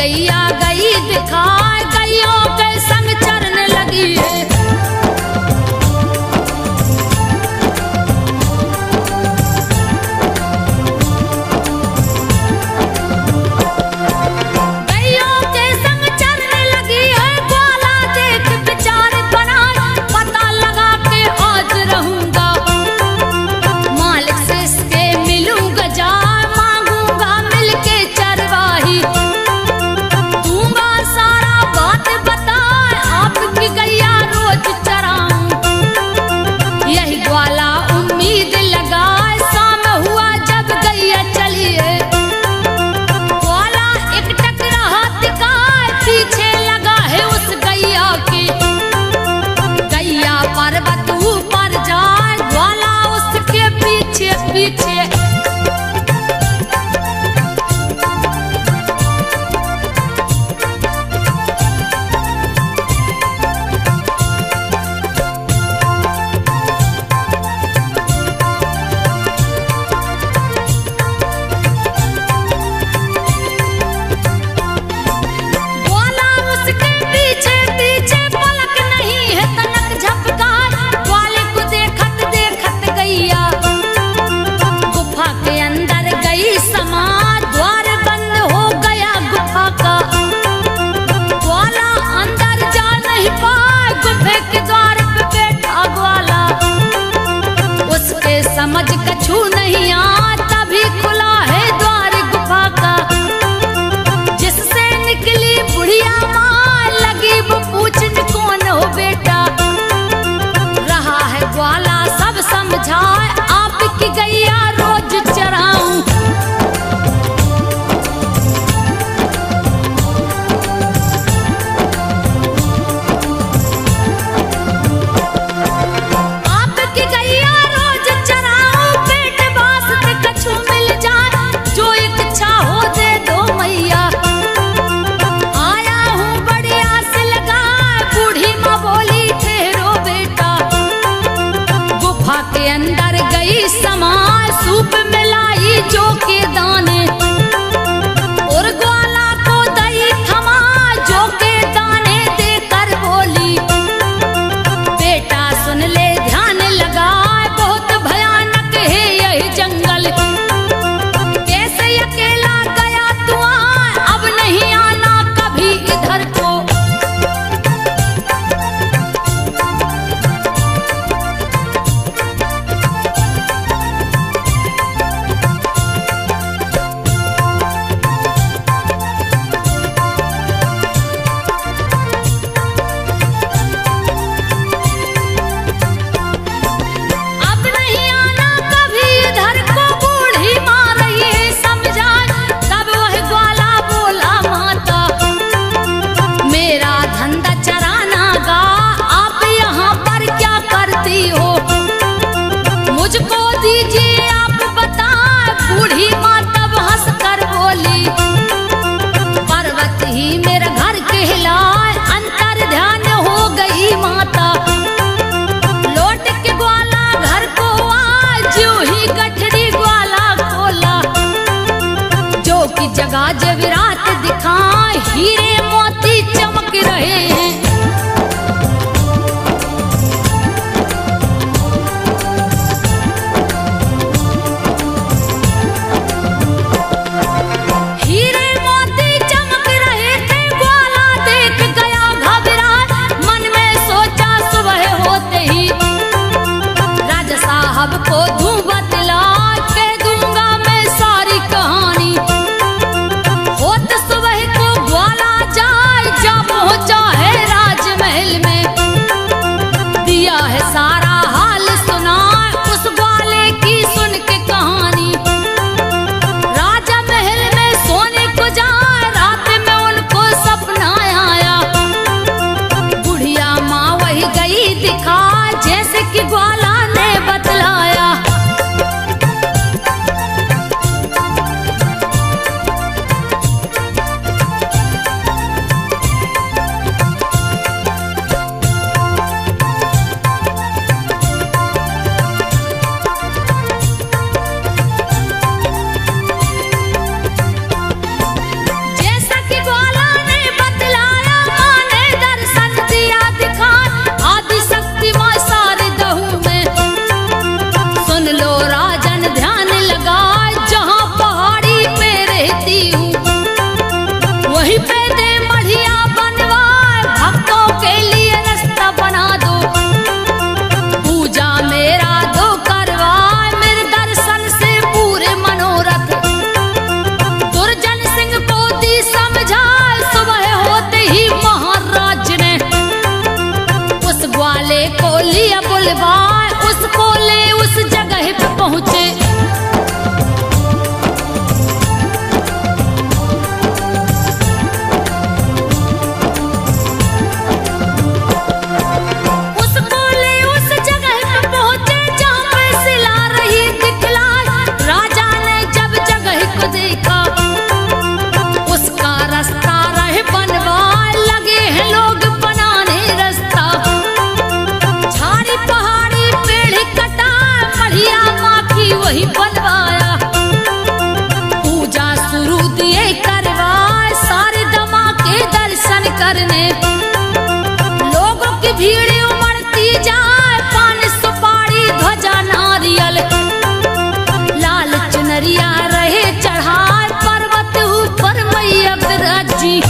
गैया गई दिखाए, गैयों के संग चरने लगी है। गैयों के संग चरने लगी है, ग्वाला देख विचार बना, पता लगा के आज रहूंगा, मालिक से इसके मिलूंगा, जा मांगूंगा मिलके चरवाही, दूंगा सारा बात बता, आपकी गैया रोज चराऊं। यही ग्वाला उम्मीद लगाए, शाम हुआ जब गैया चली है, ग्वाला एक टक रहा टिकाए, पीछे लगा है उस गैया के, गैया पर्वत ऊपर जाए, ग्वाला उसके पीछे पीछे। ग्वाला उसके पीछे पीछे, पलक नहीं है तनक झपकाए, ग्वाले को देखत देखत गैया गुफा के अंदर गई समा, द्वार बंद हो गया गुफा का, ग्वाला अंदर जा नहीं पाए, गुफे के द्वार पे बैठा ग्वाला, उसके समझ कछु नहीं आ, तभी खुला है द्वार गुफा का, जिससे निकली बुढ़िया माँ, लगी वो पूछने कौन हो बेटा, रहा है ग्वाला सब समझाए, आपकी गैया रोज चराऊं। आपकी गैया रोज चराऊं, पेट वास्ते कछु मिल जाए, जो एक इच्छा हो दे दो मैया, आया हूँ बड़ी आस लगा, बूढ़ी माँ बोली ठहरो बेटा, गुफा के अंदर गई समा, सूप में लाई जौ के दाने, और ग्वाला को दही थमा, जौ के दाने देकर बोली, बेटा सुन ले ध्यान लगा, बहुत भयानक है यही जंगल, कैसे अकेला गया तू आ, अब नहीं आना कभी इधर को। अब नहीं आना कभी इधर को, बूढ़ी माँ रही है समझाए, तब वह ग्वाला बोला माता, मेरा धंधा चराना गा, आप यहाँ पर क्या करती हो, मुझको दीजिए आप बता, बूढ़ी माँ तब हंस कर बोली, पर्वत ही मेरा घर कहलाए, अंतर ध्यान हो गई माता, लौट के ग्वाला घर को आ, ज्यों ही गठरी ग्वाला खोला, जो की जगह जविरात दिखाए, हीरे मोती चमक रहे हैं, हीरे मोती चमक रहे थे, ग्वाला देख गया घबराए, मन में सोचा सुबह होते ही राजा साहब को दूं बतला, कह दूंगा मैं सारी कहानी, में लोगों की भीड़ उमड़ती जाए, पान सुपारी ध्वजा नारियल लाल चुनरिया रहे चढ़ाए, पर्वत ऊपर मैया विराजी।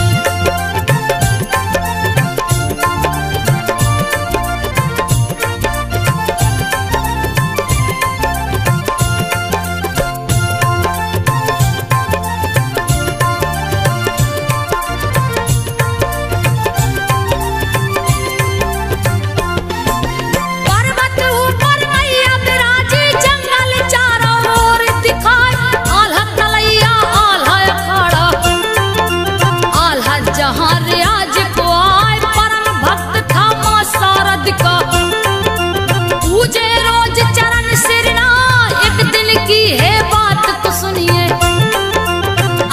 की है बात तो सुनिए,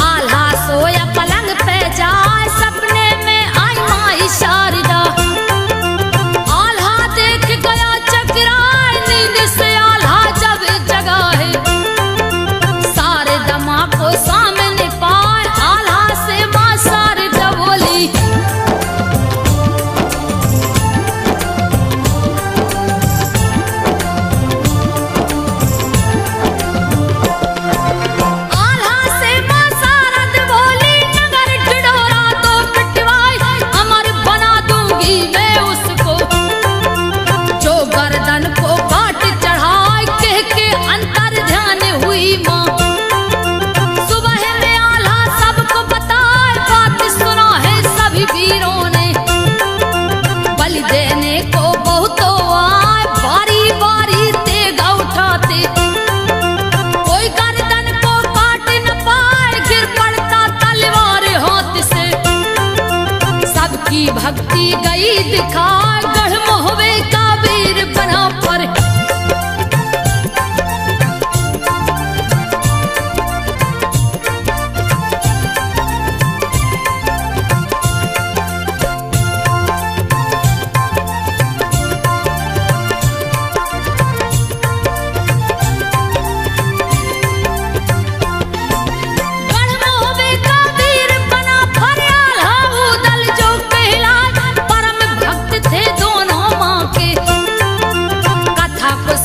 आल्हा सोया पलंग पे जाए, सपने में आई माई शारदा। आल्हा देख गया चकराए, नींद से आल्हा जब जगा है, सारे दमा को सामने पाए, आल्हा से माँ शारदा बोली। वीरों ने बलि देने को बहुत आए, बारी बारी तेगा उठाते, कोई गर्दन को काट न पाए, गिर पड़ता तलवार हाथ से। सबकी भक्ति गई दिखाए, गढ़ मोहवे का वीर बना पर।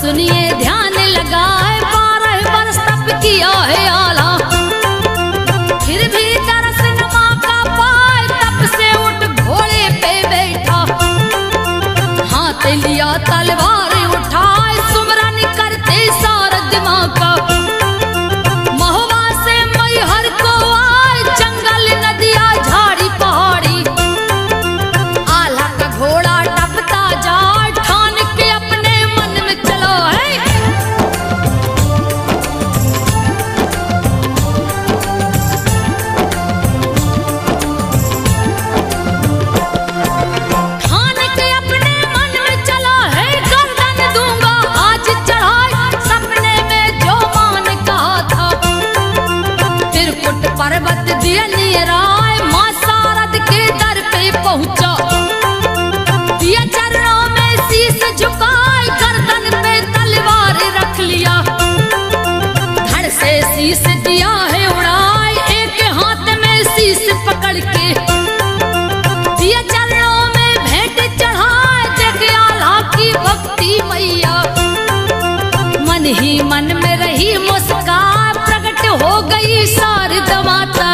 सुनिए ध्यान लगाए, 12 वर्ष तप किया है आला, फिर भी तरस नमा का पाए, तप से उठ घोड़े पे बैठा, हाथ लिया तलवार उठाए, सुमरन करते सारद माँ का। महुआ से मैहर को आए, जंगल नदिया झाड़ी पहाड़ी, आल्हा का घोड़ा टपता जाए, ठान के अपने मन में चलो है। ठान के अपने मन में चला है, गर्दन दूंगा आज चढ़ाए, सपने में जो मान कहा था, त्रिकुट पर्वत दिया निराए, माँ शारद के दर पे पहुंचा, दिया चरणों में शीश झुकाए, गर्दन पे तलवार रख लिया, धड़ से शीश दिया है उड़ाए, एक हाथ में शीश पकड़ के, दिया चरणों में भेंट चढ़ाए, देख आल्हा की भक्ति मैया, मन ही मन में रही मुस्कान, प्रकट हो गई शारदा माता।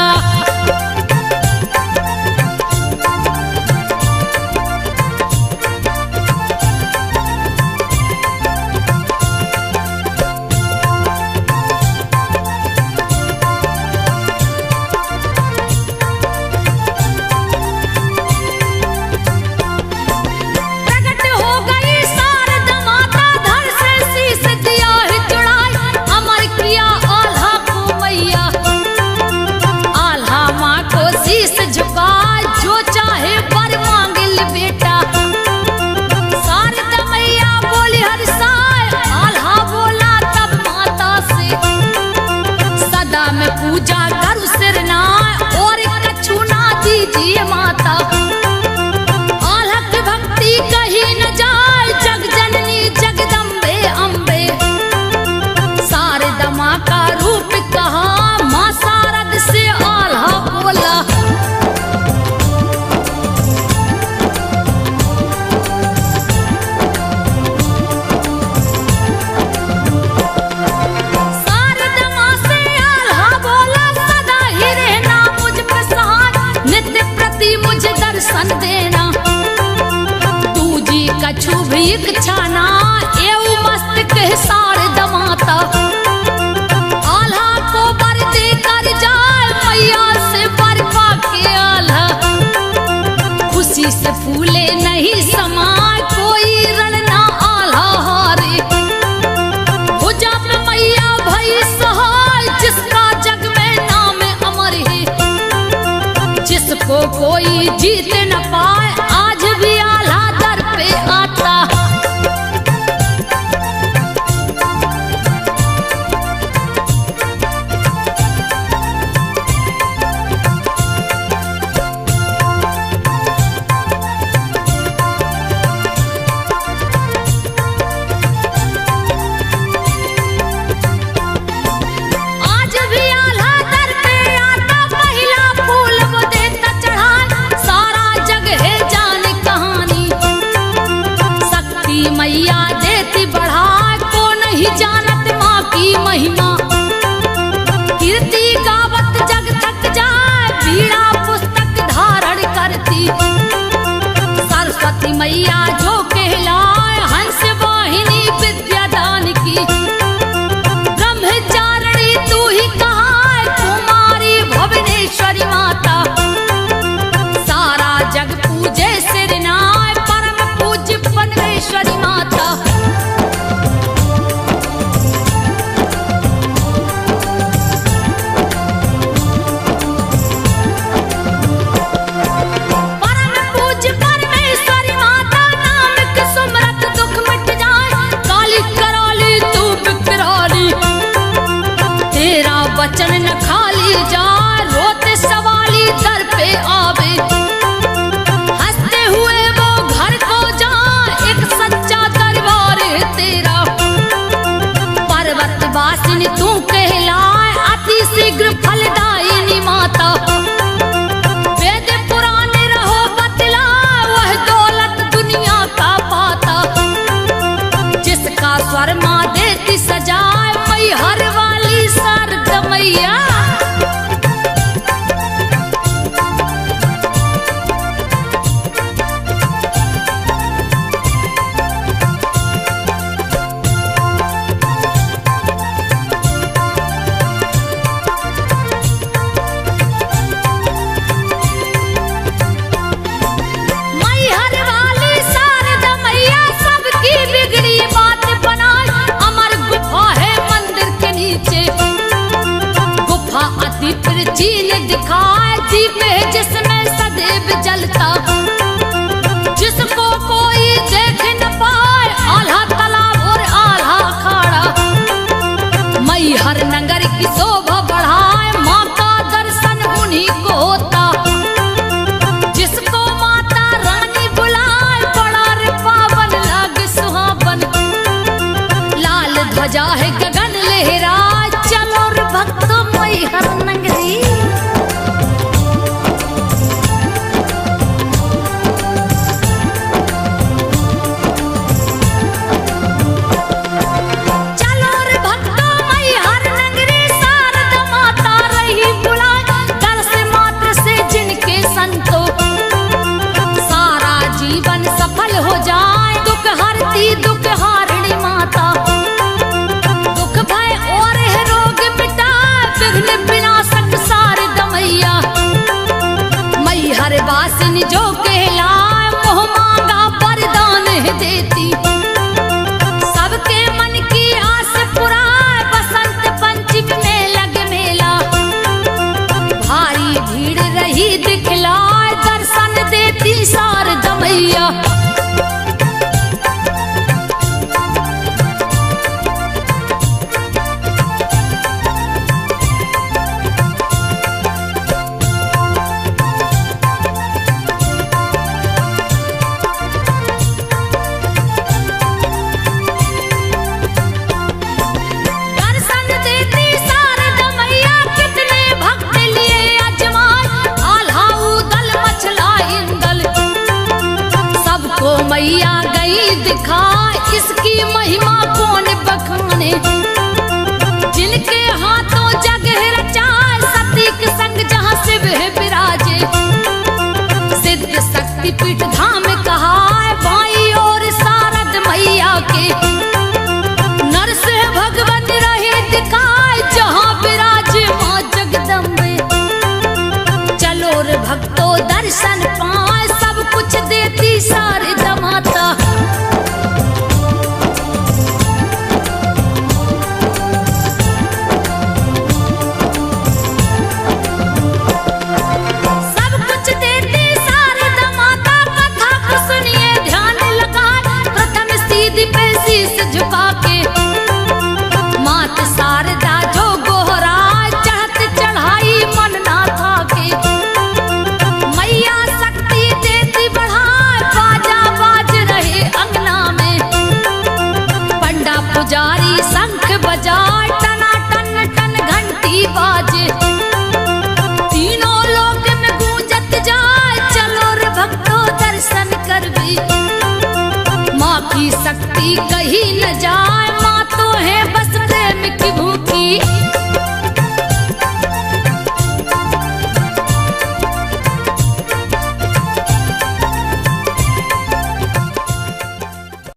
पूजा करू सिरनाय, और कछु ना दीजिए माता, आल्हा की भक्ति कहीं न जाए, जग जननी जगदम्बे अम्बे, शारदा माँ का रूप कहा, माँ शारद से आल्हा बोला। कछु भी इच्छा ना एऊ मस्तक सार दमाता आल्हा को बर दे कर जाए मैया से बरपा के आल्हा खुशी से फूले नहीं समाए कोई रण ना आल्हा हारे हो जा पे मैया भई सहाय जिसका जग में नाम अमर है जिसको कोई जीत न पाए आज भी आल्हा दर पे आता मैया देती बढ़ा को नहीं जानत माँ की महिमा कीर्ति गावत जग थक जाए पीड़ा पुस्तक धारण करती सरस्वती मैया जो कहलाए हंस वाहिनी विद्यादान की ब्रह्मचारिणी तू ही कहा कुमारी भुवनेश्वरी माता सारा जग पूजे सिरनाय परम पूज्य परमेश्वरी माता परम पूज्य परमेश्वरी माता नाम के सुमरत दुख मिट जाए काली कराली तू बिकराली तेरा वचन न खाली जाए रोते सवाली दर पे आवे हंसते हुए वो घर को जाए एक सच्चा दरबार है तेरा पर्वत वासिनी तू कहलाए अति शीघ्र फलदायिनी माता वेद पुराण रहो बतला वह दौलत दुनिया का पाता जिसका स्वर माँ देती सजाए मई हर वाली शारदा मैया चीन दिखाए दीप है जिसमें सदैव जलता जिसको कोई देख न पाए आल्हा तालाब और आल्हा अखाड़ा मई हर नगर की शोभा बढ़ाए माँ का दर्शन उन्हीं को होता जिसको माता रानी बुलाए बड़ा रे पावन लागे सुहावन लाल ध्वजा है गगन लहराए चलो रे भक्तों मई हर नगरी हो जाए दुख हरती दुख हारणी माता दुख भय और है रोग मिटा विघ्न विनाशक शारदा मैया मई हर वासिनी जो कहलाए मोह मांगा वरदान है देती सबके मन की आस पुराए बसंत पंचमी में लग मेला भारी भीड़ रही दिखलाए दर्शन देती शारदा मैया मैया गई दिखा इसकी महिमा कौन बखाने जिनके हाथों जग रचाए सती के संग जहाँ शिव है विराजे सिद्ध शक्ति पीठ धाम कहा बाई और पुजारी शंख बजाए टना टन टन घंटी बाजे।